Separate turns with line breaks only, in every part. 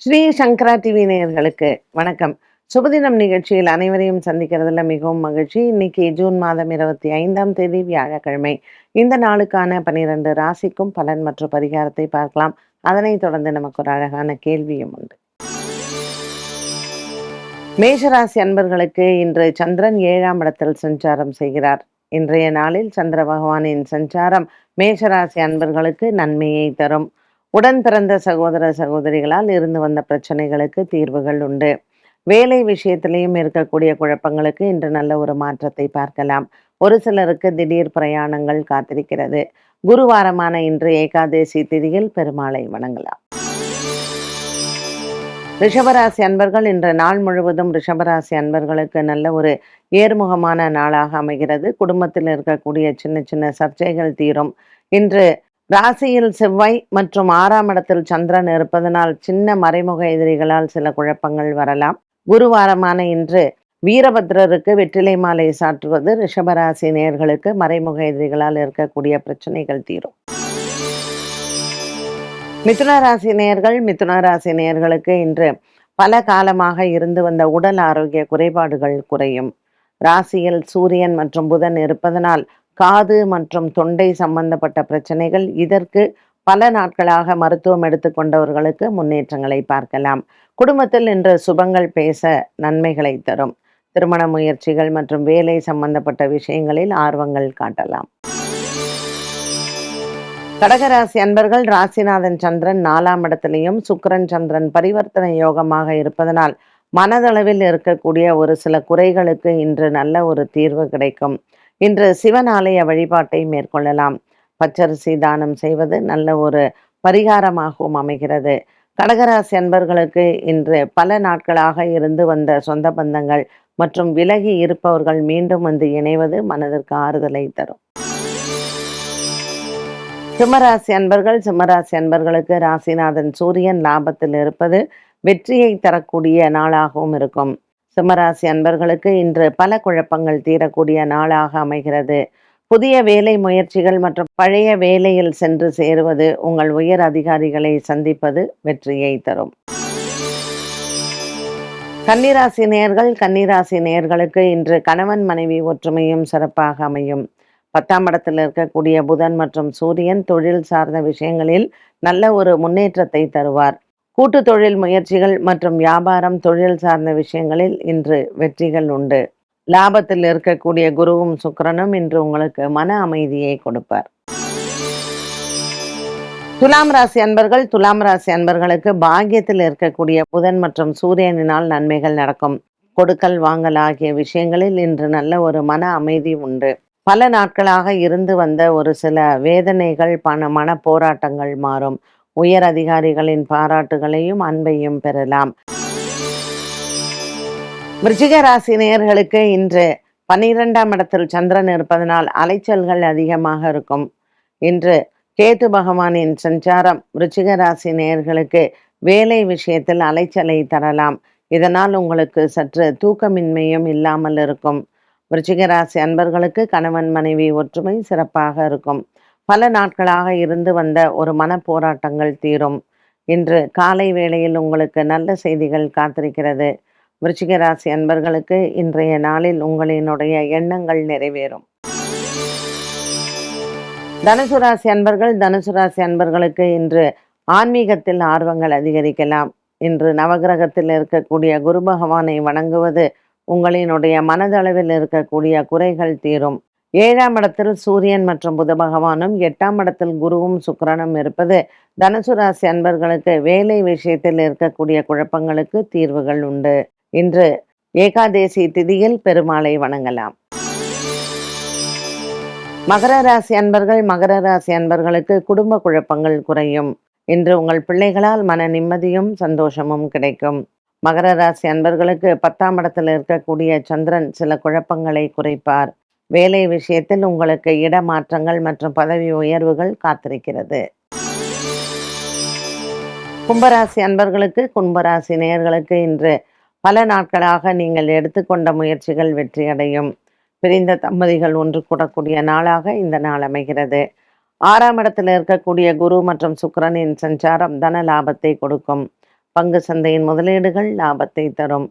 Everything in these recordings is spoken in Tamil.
ஸ்ரீ சங்கரா டிவி நேயர்களுக்கு வணக்கம். சுபதினம் நிகழ்ச்சியில் அனைவரையும் சந்திக்கிறதுல மிகவும் மகிழ்ச்சி. இன்னைக்கு ஜூன் மாதம் 25ஆம் தேதி வியாழக்கிழமை. இந்த நாளுக்கான 12 ராசிக்கும் பலன் மற்றும் பரிகாரத்தை பார்க்கலாம். அதனைத் தொடர்ந்து நமக்கு ஒரு அழகான கேள்வியும் உண்டு. மேஷராசி அன்பர்களுக்கு இன்று சந்திரன் 7ஆம் இடத்தில் சஞ்சாரம் செய்கிறார். இன்றைய நாளில் சந்திர பகவானின் சஞ்சாரம் மேஷராசி அன்பர்களுக்கு நன்மையை தரும். உடன் பிறந்த சகோதர சகோதரிகளால் இருந்து வந்த பிரச்சனைகளுக்கு தீர்வுகள் உண்டு. வேலை விஷயத்திலையும் இருக்கக்கூடிய குழப்பங்களுக்கு இன்று நல்ல ஒரு மாற்றத்தை பார்க்கலாம். ஒரு சிலருக்கு திடீர் பிரயாணங்கள் காத்திருக்கிறது. குருவாரமான இன்று ஏகாதேசி திதியில் பெருமாளை வணங்கலாம். ரிஷபராசி அன்பர்கள் இன்று நாள் முழுவதும் ரிஷபராசி அன்பர்களுக்கு நல்ல ஒரு ஏர்முகமான நாளாக அமைகிறது. குடும்பத்தில் இருக்கக்கூடிய சின்ன சின்ன சர்ச்சைகள் தீரும். இன்று ராசியில் செவ்வாய் மற்றும் 6ஆம் இடத்தில் சந்திரன் இருப்பதனால் சின்ன மறைமுக எதிரிகளால் சில குழப்பங்கள் வரலாம். குருவாரமான இன்று வீரபத்ரருக்கு வெற்றிலை மாலை சாற்றுவது ரிஷபராசி நேயர்களுக்கு மறைமுக எதிரிகளால் இருக்கக்கூடிய பிரச்சனைகள் தீரும். மிதுன ராசி நேயர்களுக்கு இன்று பல காலமாக இருந்து வந்த உடல் ஆரோக்கிய குறைபாடுகள் குறையும். ராசியில் சூரியன் மற்றும் புதன் இருப்பதனால் காது மற்றும் தொண்டை சம்பந்தப்பட்ட பிரச்சனைகள், இதற்கு பல நாட்களாக மருத்துவம் எடுத்துக்கொண்டவர்களுக்கு முன்னேற்றங்களை பார்க்கலாம். குடும்பத்தில் இன்று சுபங்கள் பேச நன்மைகளை தரும். திருமண முயற்சிகள் மற்றும் வேலை சம்பந்தப்பட்ட விஷயங்களில் ஆர்வங்கள் காட்டலாம். கடகராசி அன்பர்கள் ராசிநாதன் சந்திரன் 4ஆம் இடத்திலையும் சுக்கிரன் சந்திரன் பரிவர்த்தனை யோகமாக இருப்பதனால் மனதளவில் இருக்கக்கூடிய ஒரு சில குறைகளுக்கு இன்று நல்ல ஒரு தீர்வு கிடைக்கும். இன்று சிவன் ஆலய வழிபாட்டை மேற்கொள்ளலாம். பச்சரிசி தானம் செய்வது நல்ல ஒரு பரிகாரமாகவும் அமைகிறது. கடகராசி அன்பர்களுக்கு இன்று பல நாட்களாக இருந்து வந்த சொந்த பந்தங்கள் மற்றும் விலகி இருப்பவர்கள் மீண்டும் வந்து இணைவது மனதிற்கு ஆறுதலை தரும். சிம்மராசி அன்பர்களுக்கு ராசிநாதன் சூரியன் லாபத்தில் இருப்பது வெற்றியை தரக்கூடிய நாளாகவும் இருக்கும். சிம்மராசி அன்பர்களுக்கு இன்று பல குழப்பங்கள் தீரக்கூடிய நாளாக அமைகிறது. புதிய வேலை முயற்சிகள் மற்றும் பழைய வேலையில் சென்று சேருவது, உங்கள் உயர் அதிகாரிகளை சந்திப்பது வெற்றியை தரும். கன்னிராசி நேயர்களுக்கு இன்று கணவன் மனைவி ஒற்றுமையும் சிறப்பாக அமையும். 10ஆம் இடத்தில் இருக்கக்கூடிய புதன் மற்றும் சூரியன் தொழில் சார்ந்த விஷயங்களில் நல்ல ஒரு முன்னேற்றத்தை தருவார். கூட்டு தொழில் முயற்சிகள் மற்றும் வியாபாரம், தொழில் சார்ந்த விஷயங்களில் இன்று வெற்றிகள் உண்டு. லாபத்தில் இருக்கக்கூடிய குருவும் சுக்கிரனும் இன்று உங்களுக்கு மன அமைதியை கொடுப்பார். துலாம் ராசி அன்பர்களுக்கு பாக்கியத்தில் இருக்கக்கூடிய புதன் மற்றும் சூரியனினால் நன்மைகள் நடக்கும். கொடுக்கல் வாங்கல் ஆகிய விஷயங்களில் இன்று நல்ல ஒரு மன அமைதி உண்டு. பல நாட்களாக இருந்து வந்த ஒரு சில வேதனைகள், மன போராட்டங்கள் மாறும். உயர் அதிகாரிகளின் பாராட்டுகளையும் அன்பையும் பெறலாம். விருச்சிக ராசி நேயர்களுக்கு இன்று 12ஆம் இடத்தில் சந்திரன் இருப்பதனால் அலைச்சல்கள் அதிகமாக இருக்கும். இன்று கேது பகவானின் சஞ்சாரம் விருச்சிக ராசி நேயர்களுக்கு வேலை விஷயத்தில் அலைச்சலை தரலாம். இதனால் உங்களுக்கு சற்று தூக்கமின்மையும் இல்லாமல் இருக்கும். விருச்சிக ராசி அன்பர்களுக்கு கணவன் மனைவி ஒற்றுமை சிறப்பாக இருக்கும். பல நாட்களாக இருந்து வந்த ஒரு மன போராட்டங்கள் தீரும். இன்று காலை வேளையில் உங்களுக்கு நல்ல செய்திகள் காத்திருக்கிறது. விருச்சிக ராசி அன்பர்களுக்கு இன்றைய நாளில் உங்களினுடைய எண்ணங்கள் நிறைவேறும். தனுசு ராசி அன்பர்களுக்கு இன்று ஆன்மீகத்தில் ஆர்வங்கள் அதிகரிக்கலாம். இன்று நவகிரகத்தில் இருக்கக்கூடிய குரு பகவானை வணங்குவது உங்களினுடைய மனதளவில் இருக்கக்கூடிய குறைகள் தீரும். 7ஆம் இடத்தில் சூரியன் மற்றும் புத பகவானும் 8ஆம் இடத்தில் குருவும் சுக்கிரனும் இருப்பது தனுசு ராசி அன்பர்களுக்கு வேலை விஷயத்தில் இருக்கக்கூடிய குழப்பங்களுக்கு தீர்வுகள் உண்டு. இன்று ஏகாதேசி திதியில் பெருமாளை வணங்கலாம். மகர ராசி அன்பர்களுக்கு குடும்ப குழப்பங்கள் குறையும். இன்று உங்கள் பிள்ளைகளால் மன நிம்மதியும் சந்தோஷமும் கிடைக்கும். மகர ராசி அன்பர்களுக்கு 10ஆம் இடத்தில் இருக்கக்கூடிய சந்திரன் சில குழப்பங்களை குறைப்பார். வேலை விஷயத்தில் உங்களுக்கு இடமாற்றங்கள் மற்றும் பதவி உயர்வுகள் காத்திருக்கிறது. கும்பராசி நேயர்களுக்கு இன்று பல நாட்களாக நீங்கள் எடுத்துக்கொண்ட முயற்சிகள் வெற்றியடையும். பிரிந்த தம்பதிகள் ஒன்று கூடக்கூடிய நாளாக இந்த நாள் அமைகிறது. 6ஆம் இடத்தில் இருக்கக்கூடிய குரு மற்றும் சுக்கிரனின் சஞ்சாரம் தன லாபத்தை கொடுக்கும். பங்கு சந்தையின் முதலீடுகள் லாபத்தை தரும்.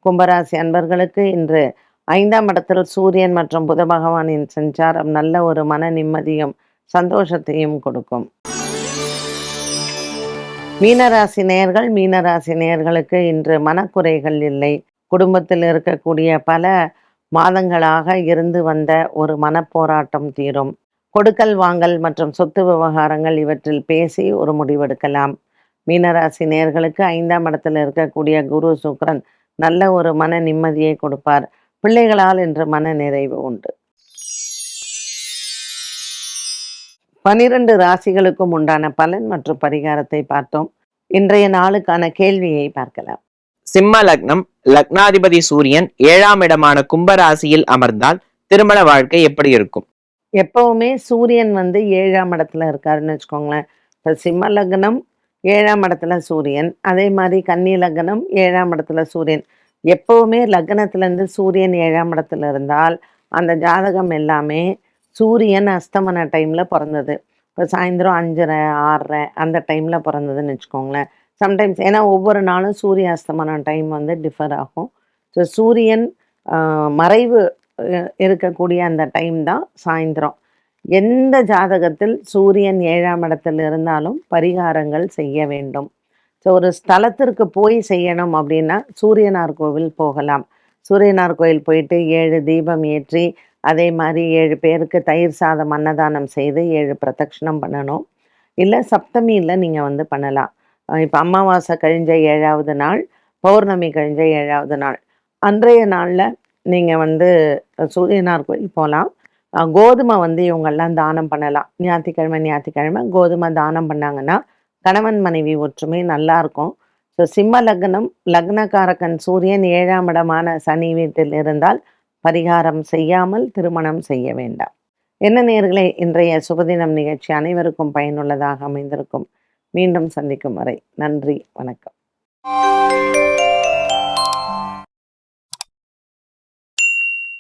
கும்பராசி அன்பர்களுக்கு இன்று 5ஆம் இடத்தில் சூரியன் மற்றும் புத பகவானின் சஞ்சாரம் நல்ல ஒரு மன நிம்மதியும் சந்தோஷத்தையும் கொடுக்கும். மீனராசி நேயர்களுக்கு இன்று மனக்குறைகள் இல்லை. குடும்பத்தில் இருக்கக்கூடிய பல மாதங்களாக இருந்து வந்த ஒரு மனப்போராட்டம் தீரும். கொடுக்கல் வாங்கல் மற்றும் சொத்து விவகாரங்கள் இவற்றில் பேசி ஒரு முடிவெடுக்கலாம். மீனராசி நேயர்களுக்கு 5ஆம் இடத்தில் இருக்கக்கூடிய குரு சுக்கிரன் நல்ல ஒரு மன நிம்மதியை கொடுப்பார். பிள்ளைகளால் இன்று மன நிறைவு உண்டு. 12 ராசிகளுக்கும் உண்டான பலன் மற்றும் பரிகாரத்தை பார்த்தோம். இன்றைய நாளுக்கான கேள்வியை பார்க்கலாம்.
சிம்ம லக்னம், லக்னாதிபதி சூரியன் 7ஆம் இடமான கும்பராசியில் அமர்ந்தால் திருமண வாழ்க்கை எப்படி இருக்கும்?
எப்பவுமே சூரியன் 7ஆம் இடத்துல இருக்காருன்னு வச்சுக்கோங்களேன். இப்போ சிம்ம லக்னம் 7ஆம் இடத்துல சூரியன், அதே மாதிரி கன்னி லக்னம் 7ஆம் இடத்துல சூரியன். எப்பவுமே லக்னத்திலேருந்து சூரியன் 7ஆம் இடத்துல இருந்தால் அந்த ஜாதகம் எல்லாமே சூரியன் அஸ்தமன டைமில் பிறந்தது. இப்போ சாயந்தரம் 5:30 6:30 அந்த டைமில் பிறந்ததுன்னு வச்சுக்கோங்களேன். சம்டைம்ஸ் ஏன்னா ஒவ்வொரு நாளும் சூரிய அஸ்தமன டைம் டிஃபர் ஆகும். ஸோ சூரியன் மறைவு இருக்கக்கூடிய அந்த டைம் தான் சாயந்தரம். எந்த ஜாதகத்தில் சூரியன் 7ஆம் இடத்தில் இருந்தாலும் பரிகாரங்கள் செய்ய வேண்டும். ஸோ ஒரு ஸ்தலத்திற்கு போய் செய்யணும் அப்படின்னா சூரியனார் கோவில் போகலாம். சூரியனார் கோயில் போயிட்டு 7 தீபம் ஏற்றி அதே மாதிரி 7 பேருக்கு தயிர் சாதம் அன்னதானம் செய்து 7 பிரதட்சணம் பண்ணணும். இல்லை சப்தமியில் நீங்கள் பண்ணலாம். இப்போ அமாவாசை கழிஞ்ச 7ஆவது நாள், பௌர்ணமி கழிஞ்ச 7ஆவது நாள், அன்றைய நாளில் நீங்கள் சூரியனார் கோயில் போகலாம். கோதுமை இவங்கெல்லாம் தானம் பண்ணலாம். ஞாயிற்றுக்கிழமை கோதுமை தானம் பண்ணாங்கன்னா கணவன் மனைவி ஒற்றுமை நல்லாயிருக்கும். ஸோ சிம்ம லக்னம், லக்னகாரகன் சூரியன் 7ஆம் இடமான சனி வீட்டில் இருந்தால் பரிகாரம் செய்யாமல் திருமணம் செய்ய வேண்டாம். என்ன நேயர்களே, இன்றைய சுபதினம் நிகழ்ச்சி அனைவருக்கும் பயனுள்ளதாக அமைந்திருக்கும். மீண்டும் சந்திக்கும் வரை நன்றி, வணக்கம்.